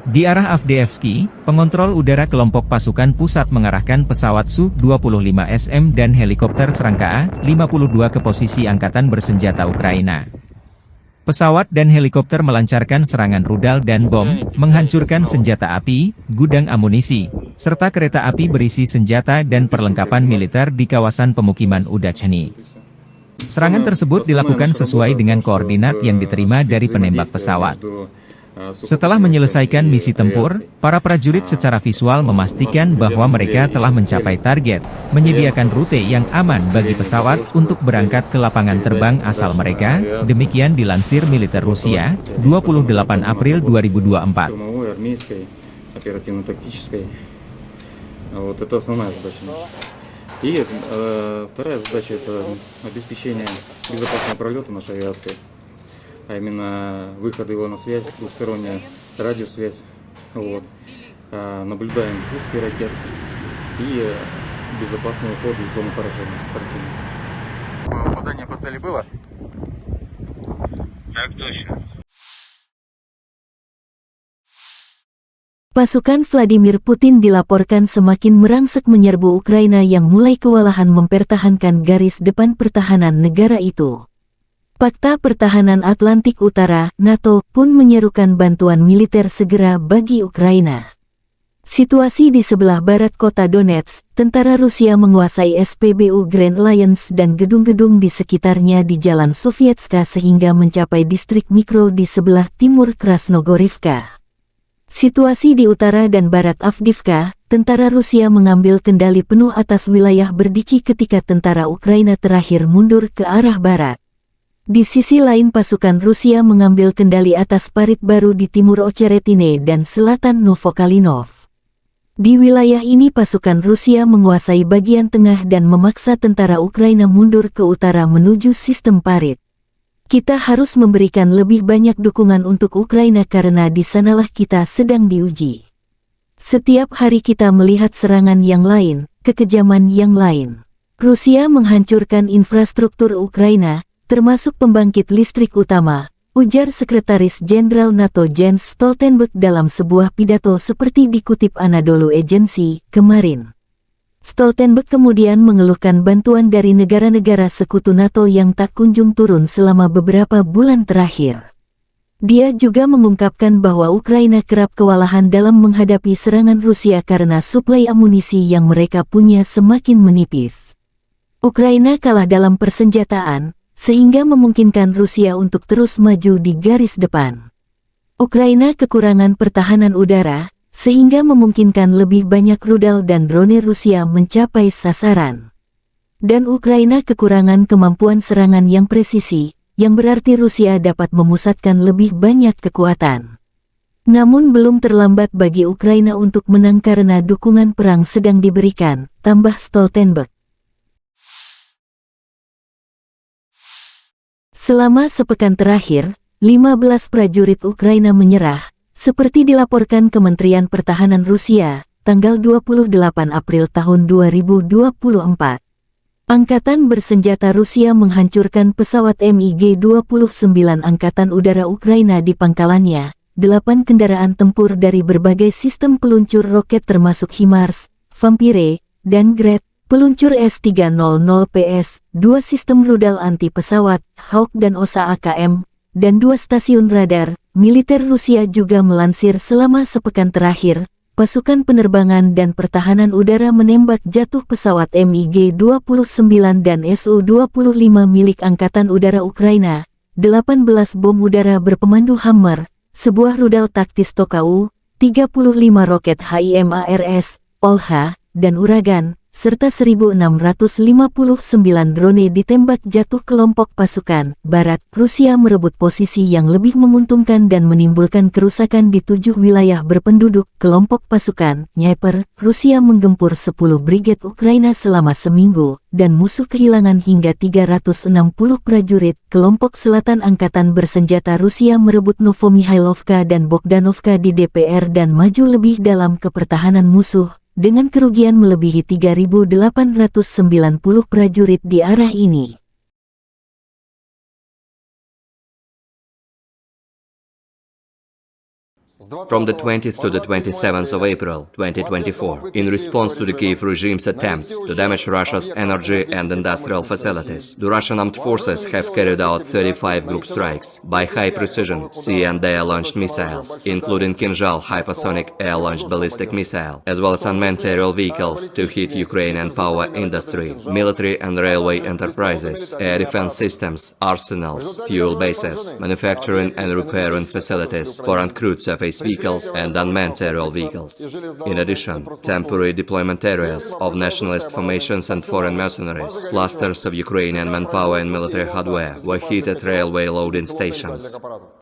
Di arah Avdiivsky, pengontrol udara kelompok pasukan pusat mengarahkan pesawat Su-25SM dan helikopter serangka A-52 ke posisi angkatan bersenjata Ukraina. Pesawat dan helikopter melancarkan serangan rudal dan bom, menghancurkan senjata api, gudang amunisi, serta kereta api berisi senjata dan perlengkapan militer di kawasan pemukiman Udachny. Serangan tersebut dilakukan sesuai dengan koordinat yang diterima dari penembak pesawat. Setelah menyelesaikan misi tempur, para prajurit secara visual memastikan bahwa mereka telah mencapai target, menyediakan rute yang aman bagi pesawat untuk berangkat ke lapangan terbang asal mereka, demikian dilansir militer Rusia, 28 April 2024. И вторая задача – это обеспечение безопасного пролета нашей авиации, а именно выход его на связь, двухсторонняя радиосвязь. Наблюдаем пуски ракет и безопасный уход из зоны поражения противника. Попадание по цели было? Так точно. Pasukan Vladimir Putin dilaporkan semakin merangsek menyerbu Ukraina yang mulai kewalahan mempertahankan garis depan pertahanan negara itu. Pakta Pertahanan Atlantik Utara, NATO, pun menyerukan bantuan militer segera bagi Ukraina. Situasi di sebelah barat kota Donetsk, tentara Rusia menguasai SPBU Grand Alliance dan gedung-gedung di sekitarnya di Jalan Sovietska sehingga mencapai distrik mikro di sebelah timur Krasnogorivka. Situasi di utara dan barat Avdiivka, tentara Rusia mengambil kendali penuh atas wilayah Berdichi ketika tentara Ukraina terakhir mundur ke arah barat. Di sisi lain pasukan Rusia mengambil kendali atas parit baru di timur Ocheretine dan selatan Novokalinov. Di wilayah ini pasukan Rusia menguasai bagian tengah dan memaksa tentara Ukraina mundur ke utara menuju sistem parit. Kita harus memberikan lebih banyak dukungan untuk Ukraina karena di sanalah kita sedang diuji. Setiap hari kita melihat serangan yang lain, kekejaman yang lain. Rusia menghancurkan infrastruktur Ukraina, termasuk pembangkit listrik utama, ujar Sekretaris Jenderal NATO Jens Stoltenberg dalam sebuah pidato seperti dikutip Anadolu Agency kemarin. Stoltenberg kemudian mengeluhkan bantuan dari negara-negara sekutu NATO yang tak kunjung turun selama beberapa bulan terakhir. Dia juga mengungkapkan bahwa Ukraina kerap kewalahan dalam menghadapi serangan Rusia karena suplai amunisi yang mereka punya semakin menipis. Ukraina kalah dalam persenjataan, sehingga memungkinkan Rusia untuk terus maju di garis depan. Ukraina kekurangan pertahanan udara, sehingga memungkinkan lebih banyak rudal dan drone Rusia mencapai sasaran. Dan Ukraina kekurangan kemampuan serangan yang presisi, yang berarti Rusia dapat memusatkan lebih banyak kekuatan. Namun belum terlambat bagi Ukraina untuk menang karena dukungan perang sedang diberikan, tambah Stoltenberg. Selama sepekan terakhir, 15 prajurit Ukraina menyerah, seperti dilaporkan Kementerian Pertahanan Rusia, tanggal 28 April tahun 2024. Angkatan bersenjata Rusia menghancurkan pesawat MiG-29 Angkatan Udara Ukraina di pangkalannya, 8 kendaraan tempur dari berbagai sistem peluncur roket termasuk HIMARS, Vampire, dan Gret, peluncur S-300PS, 2 sistem rudal anti-pesawat, Hawk dan Osa AKM, dan 2 stasiun radar. Militer Rusia juga melansir selama sepekan terakhir, pasukan penerbangan dan pertahanan udara menembak jatuh pesawat MiG-29 dan Su-25 milik Angkatan Udara Ukraina, 18 bom udara berpemandu Hammer, sebuah rudal taktis Tokau, 35 roket HIMARS, Olha, dan Uragan, serta 1.659 drone ditembak jatuh kelompok pasukan Barat. Rusia merebut posisi yang lebih menguntungkan dan menimbulkan kerusakan di 7 wilayah berpenduduk. Kelompok pasukan Dnieper, Rusia menggempur 10 brigade Ukraina selama seminggu, dan musuh kehilangan hingga 360 prajurit. Kelompok Selatan Angkatan Bersenjata Rusia merebut Novomihailovka dan Bogdanovka di DPR dan maju lebih dalam ke pertahanan musuh, dengan kerugian melebihi 3.890 prajurit di arah ini. From the 20th to the 27th of April 2024, in response to the Kiev regime's attempts to damage Russia's energy and industrial facilities, the Russian armed forces have carried out 35 group strikes by high-precision sea and air-launched missiles, including Kinzhal hypersonic air-launched ballistic missile, as well as unmanned aerial vehicles to hit Ukrainian power industry, military and railway enterprises, air defense systems, arsenals, fuel bases, manufacturing and repairing facilities for uncrewed surface vehicles and unmanned aerial vehicles. In addition, temporary deployment areas of nationalist formations and foreign mercenaries, clusters of Ukrainian manpower and military hardware were hit at railway loading stations.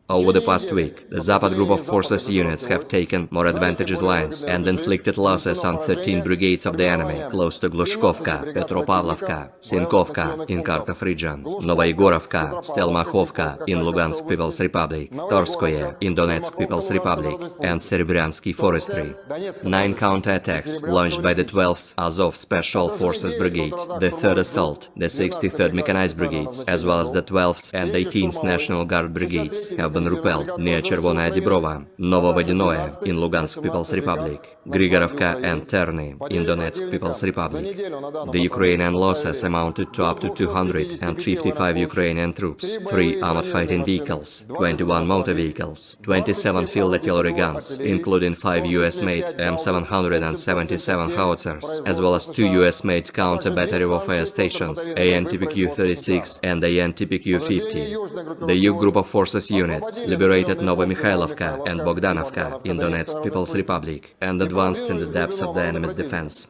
Over the past week, the Zapad group of forces units have taken more advantageous lines and inflicted losses on 13 brigades of the enemy close to Glushkovka, Petropavlovka, Sinkovka in Kharkov region, Novaigorovka, Stelmakhovka in Lugansk People's Republic, Torskoye in Donetsk People's Republic, and Serebryansky Forestry. 9 counterattacks launched by the 12th Azov Special Forces Brigade, the 3rd Assault, the 63rd Mechanized Brigades, as well as the 12th and 18th National Guard Brigades have been repelled near Chervonaya Dibrova, Novovodinoye in Lugansk People's Republic, Grigorovka and Terny in Donetsk People's Republic. The Ukrainian losses amounted to up to 255 Ukrainian troops, 3 armored fighting vehicles, 21 motor vehicles, 27 field artillery guns, including 5 US-made M777 howitzers, as well as 2 US-made counter-battery warfare stations, AN-TPQ-36 and AN-TPQ-50. The U group of forces units liberated Novomykhailovka and Bogdanovka in Donetsk People's Republic and advanced in the depths of the enemy's defense.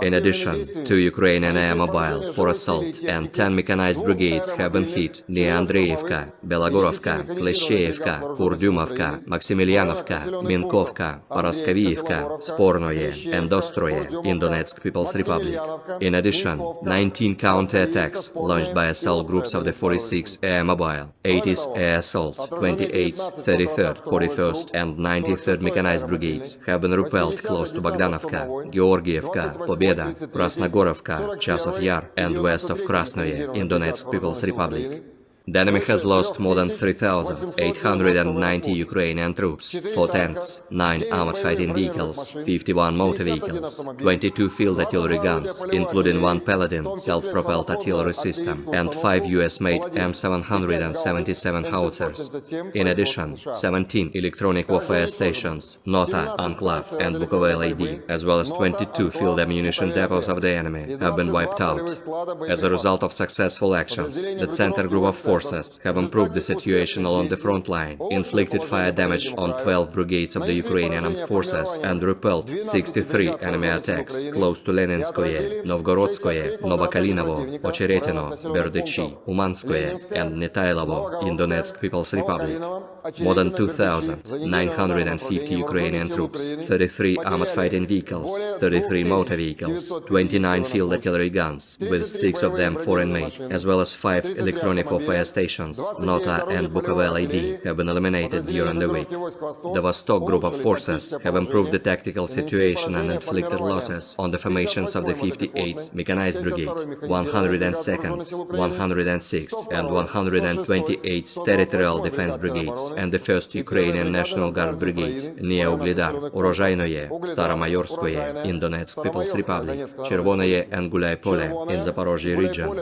In addition, 2 Ukrainian air mobile, 4 assault and 10 mechanized brigades have been hit near Andreevka, Belogorovka, Klesheyevka, Kurdyumovka, Maximilianovka, Minkovka, Paraskavievka, Spornoye and Ostroye in Donetsk People's Republic. In addition, 19 counter-attacks launched by assault groups of the 46th Air Mobile, 80th Air Assault, 28th, 33rd, 41st and 93rd Mechanized Brigades have been repelled close to Bogdanovka, Georgievka, Pobeda, Krasnogorovka, Chasov Yar and west of Krasnoye in Donetsk People's Republic. The enemy has lost more than 3,890 Ukrainian troops, 4 tanks, 9 armored fighting vehicles, 51 motor vehicles, 22 field artillery guns, including 1 Paladin self-propelled artillery system, and 5 US-made M777 howitzers. In addition, 17 electronic warfare stations, Nota, Enclave, and Bukovel AD, as well as 22 field ammunition depots of the enemy, have been wiped out. As a result of successful actions, the center group of forces have improved the situation along the front line, inflicted fire damage on 12 brigades of the Ukrainian armed forces, and repelled 63 enemy attacks close to Leninskoye, Novgorodskoye, Novokalinovo, Ocheretino, Berdychi, Umanskoye, and Netailovo in Donetsk People's Republic. More than 2,950 Ukrainian troops, 33 armored fighting vehicles, 33 motor vehicles, 29 field artillery guns, with 6 of them foreign-made, as well as 5 electronic warfare stations, Nota and Bukovel AD, have been eliminated during the week. The Vostok group of forces have improved the tactical situation and inflicted losses on the formations of the 58th Mechanized Brigade, 102nd, 106th and 128th Territorial Defense Brigades, and the 1st Ukrainian National Guard Brigade near Ugledar, Urozhainoye, Staromayorskoye in Donetsk People's Republic, Chervonoye and Gulay-Pole in Zaporozhye region.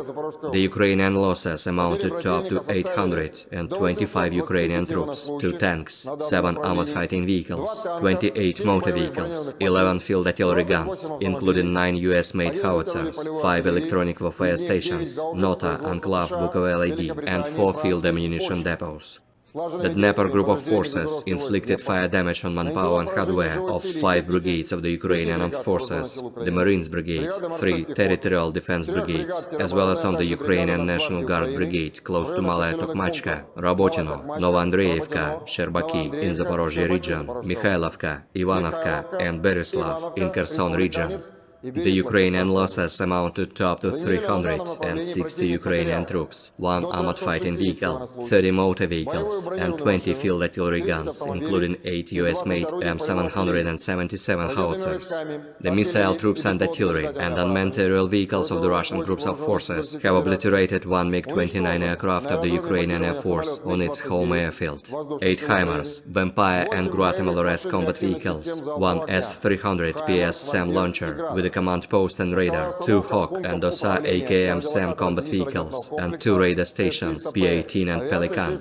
The Ukrainian losses amounted to up to 825 Ukrainian troops, 2 tanks, 7 armored fighting vehicles, 28 motor vehicles, 11 field artillery guns, including 9 US-made howitzers, 5 electronic warfare stations, Nota, Enclave, Bukovel AD, and 4 field ammunition depots. The Dnepr group of forces inflicted fire damage on manpower and hardware of 5 brigades of the Ukrainian armed forces, the Marines Brigade, 3 Territorial Defense Brigades, as well as on the Ukrainian National Guard Brigade close to Malaya Tokmachka, Rabotino, Novoandreevka, Sherbaki in Zaporozhye region, Mikhailovka, Ivanovka and Berislav in Kherson region. The Ukrainian losses amounted to up to 360 Ukrainian troops, 1 armored fighting vehicle, 30 motor vehicles, and 20 field artillery guns, including 8 US-made M777 howitzers. The missile troops and artillery and unmanned aerial vehicles of the Russian groups of forces have obliterated 1 MiG-29 aircraft of the Ukrainian Air Force on its home airfield, 8 HIMARS, Vampire and Grad MLRS combat vehicles, 1 S-300 PS SAM launcher with a command post and radar, 2 Hawk and OSA AKM SAM combat vehicles, and 2 radar stations, P-18 and Pelican.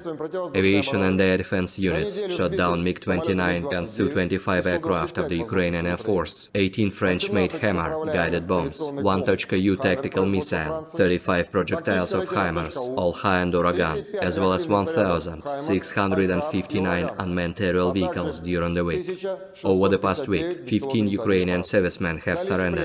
Aviation and air defense units shot down MiG-29 and Su-25 aircraft of the Ukrainian Air Force, 18 French-made Hammer guided bombs, 1 Tochka-U tactical missile, 35 projectiles of HIMARS, all high and Uragan, as well as 1,659 unmanned aerial vehicles during the week. Over the past week, 15 Ukrainian servicemen have surrendered.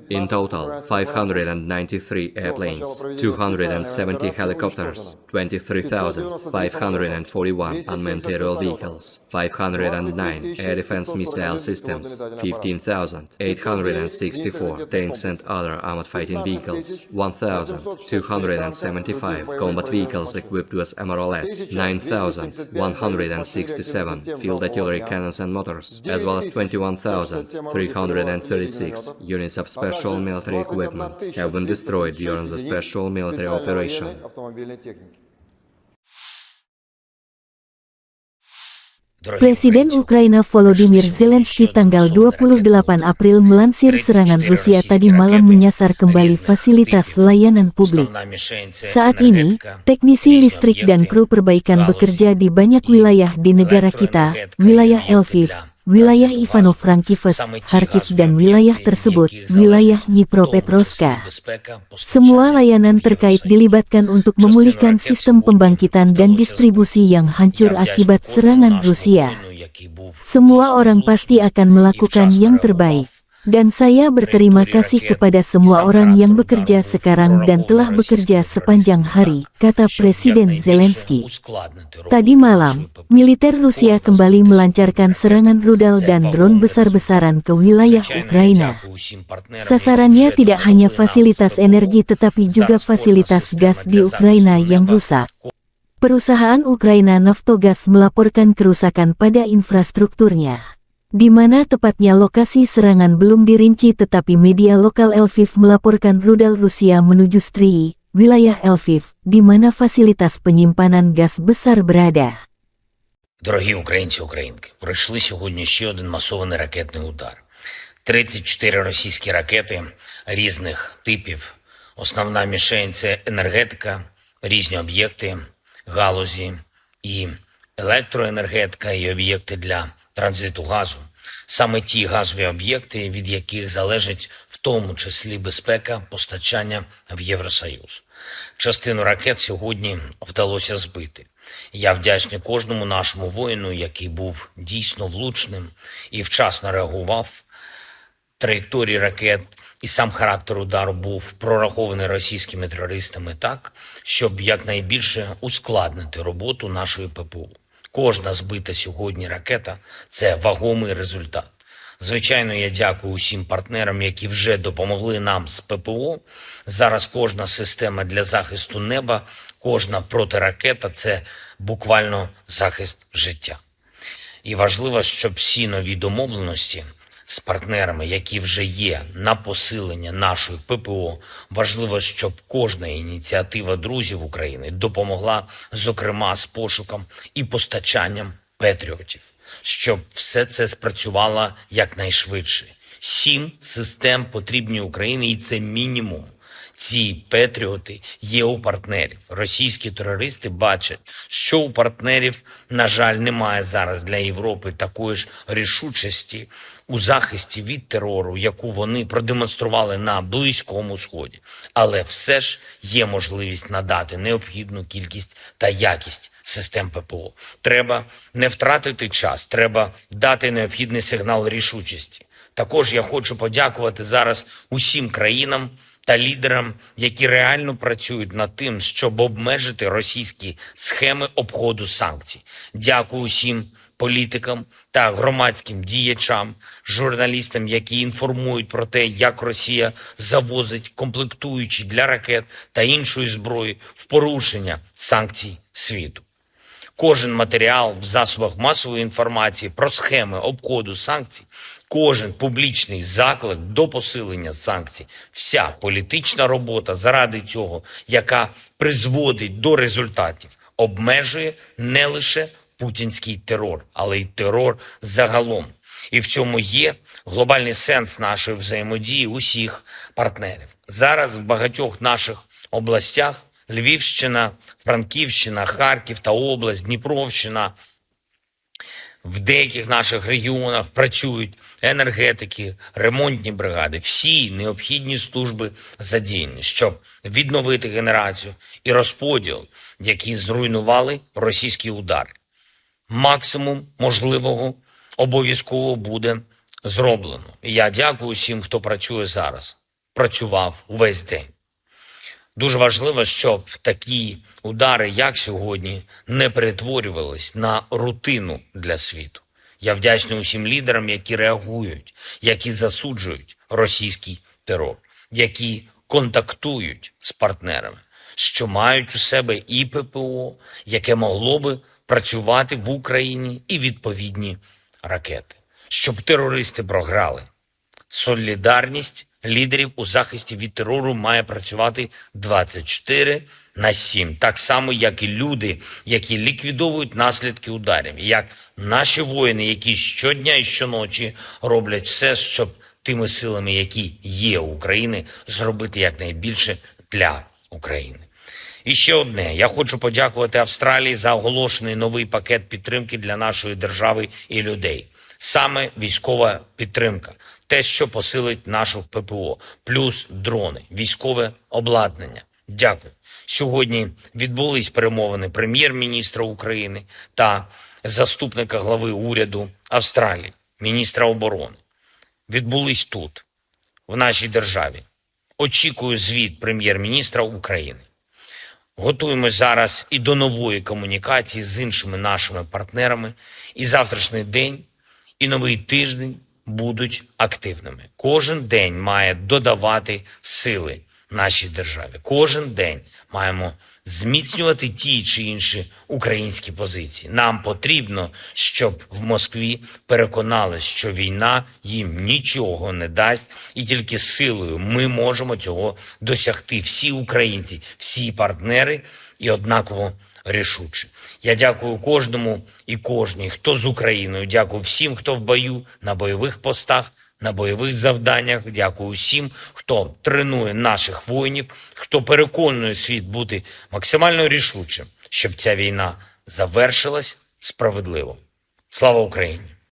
In total, 593 airplanes, 270 helicopters, 23,541 unmanned aerial vehicles, 509 air defense missile systems, 15,864 tanks and other armored fighting vehicles, 1,275 combat vehicles equipped with MRLS, 9,167 field artillery cannons and motors, as well as 21,336 units of special military equipment have been destroyed during the special military operation. Presiden Ukraina Volodymyr Zelensky tanggal 28 April melansir serangan Rusia tadi malam menyasar kembali fasilitas layanan publik. Saat ini, teknisi listrik dan kru perbaikan bekerja di banyak wilayah di negara kita, wilayah Lviv, wilayah Ivano-Frankivsk, Kharkiv dan wilayah tersebut, wilayah Dnipropetrovska. Semua layanan terkait dilibatkan untuk memulihkan sistem pembangkitan dan distribusi yang hancur akibat serangan Rusia. Semua orang pasti akan melakukan yang terbaik. Dan saya berterima kasih kepada semua orang yang bekerja sekarang dan telah bekerja sepanjang hari, kata Presiden Zelensky. Tadi malam, militer Rusia kembali melancarkan serangan rudal dan drone besar-besaran ke wilayah Ukraina. Sasarannya tidak hanya fasilitas energi tetapi juga fasilitas gas di Ukraina yang rusak. Perusahaan Ukraina Naftogaz melaporkan kerusakan pada infrastrukturnya. Di mana tepatnya lokasi serangan belum dirinci tetapi media lokal Lviv melaporkan rudal Rusia menuju Stryyi, wilayah Lviv, di mana fasilitas penyimpanan gas besar berada. Дорогі українці, українки, пройшли сьогодні ще один масований ракетний удар. 34 російські ракети різних типів. Основна мішень – це енергетика, різні об'єкти, галузі і електроенергетика, і об'єкти для транзиту газу. Саме ті газові об'єкти, від яких залежить в тому числі безпека постачання в Євросоюз. Частину ракет сьогодні вдалося збити. Я вдячний кожному нашому воїну, який був дійсно влучним і вчасно реагував. Траєкторії ракет і сам характер удару був прорахований російськими терористами так, щоб якнайбільше ускладнити роботу нашої ППО. Кожна збита сьогодні ракета – це вагомий результат. Звичайно, я дякую усім партнерам, які вже допомогли нам з ППО. Зараз кожна система для захисту неба, кожна протиракета – це буквально захист життя. І важливо, щоб всі нові домовленості з партнерами, які вже є на посилення нашої ППО, важливо, щоб кожна ініціатива друзів України допомогла, зокрема, з пошуком і постачанням патріотів, щоб все це спрацювало якнайшвидше. 7 систем потрібні Україні, і це мінімум. Ці патріоти є у партнерів. Російські терористи бачать, що у партнерів, на жаль, немає зараз для Європи такої ж рішучості у захисті від терору, яку вони продемонстрували на Близькому Сході. Але все ж є можливість надати необхідну кількість та якість систем ППО. Треба не втратити час, треба дати необхідний сигнал рішучості. Також я хочу подякувати зараз усім країнам та лідерам, які реально працюють над тим, щоб обмежити російські схеми обходу санкцій. Дякую усім політикам та громадським діячам, журналістам, які інформують про те, як Росія завозить комплектуючі для ракет та іншої зброї в порушення санкцій світу. Кожен матеріал в засобах масової інформації про схеми обходу санкцій, кожен публічний заклик до посилення санкцій, вся політична робота заради цього, яка призводить до результатів, обмежує не лише путінський терор, але й терор загалом. І в цьому є глобальний сенс нашої взаємодії усіх партнерів. Зараз в багатьох наших областях Львівщина, Франківщина, Харків та область, Дніпровщина, в деяких наших регіонах працюють енергетики, ремонтні бригади, всі необхідні служби задіяні, щоб відновити генерацію і розподіл, які зруйнували російські удари. Максимум можливого обов'язково буде зроблено. І я дякую всім, хто працює зараз, працював увесь день. Дуже важливо, щоб такі удари, як сьогодні, не перетворювались на рутину для світу. Я вдячний усім лідерам, які реагують, які засуджують російський терор, які контактують з партнерами, що мають у себе і ППО, яке могло би працювати в Україні, і відповідні ракети, щоб терористи програли. Солідарність лідерів у захисті від терору має працювати 24/7, так само, як і люди, які ліквідовують наслідки ударів, як наші воїни, які щодня і щоночі роблять все, щоб тими силами, які є у України, зробити якнайбільше для України. І ще одне. Я хочу подякувати Австралії за оголошений новий пакет підтримки для нашої держави і людей. Саме військова підтримка. Те, що посилить нашу ППО. Плюс дрони, військове обладнання. Дякую. Сьогодні відбулись перемовини прем'єр-міністра України та заступника глави уряду Австралії, міністра оборони. Відбулись тут, в нашій державі. Очікую звіт прем'єр-міністра України. Готуємось зараз і до нової комунікації з іншими нашими партнерами. І завтрашній день, і новий тиждень будуть активними. Кожен день має додавати сили нашій державі. Кожен день маємо зміцнювати ті чи інші українські позиції. Нам потрібно, щоб в Москві переконали, що війна їм нічого не дасть, і тільки силою ми можемо цього досягти. Всі українці, всі партнери і однаково рішуче. Я дякую кожному і кожній, хто з Україною. Дякую всім, хто в бою, на бойових постах, на бойових завданнях. Дякую всім, хто тренує наших воїнів, хто переконує світ бути максимально рішучим, щоб ця війна завершилась справедливо. Слава Україні!